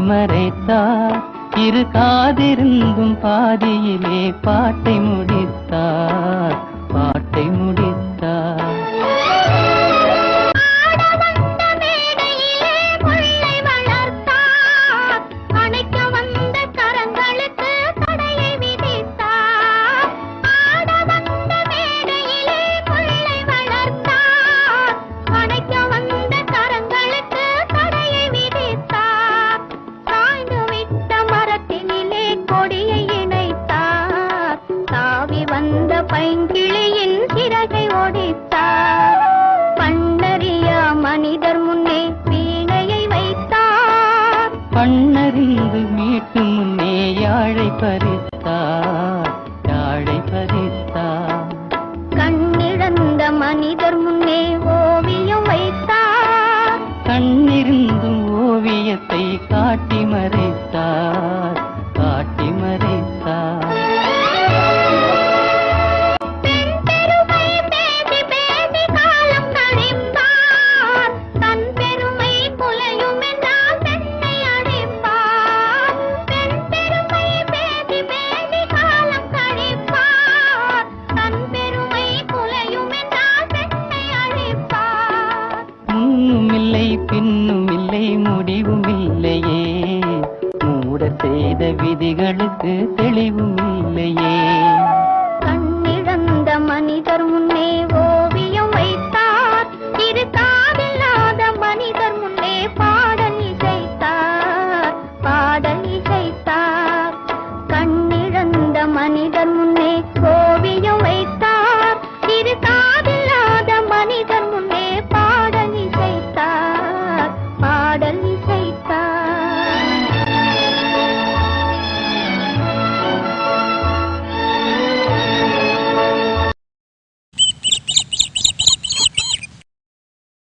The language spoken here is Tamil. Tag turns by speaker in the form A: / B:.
A: மறைத்தார். இரு காதிருந்தும் பாதியிலே பாட்டை முடித்தார், பாட்டை முடித்தார்.
B: பைங்கிளியின் சிறகை ஒடித்தார். பண்ணறியா மனிதர் முன்னே வீணையை வைத்தார்.
A: பண்ணறிந்து மீட்டும் முன்னே யாழை பறித்தார், யாழை பறித்தார்.
B: கண்ணிழந்த மனிதர் முன்னே ஓவியம் வைத்தார்.
A: கண்ணிருந்தும் ஓவியத்தை காட்டி மறைத்தார், காட்டி மறைத்தார். பின்னும் இல்லை முடிவும் இல்லையே, மூட செய்த விதிகளுக்கு தெளிவும் இல்லையே.
B: கண்ணிழந்த மனிதர் முன்னே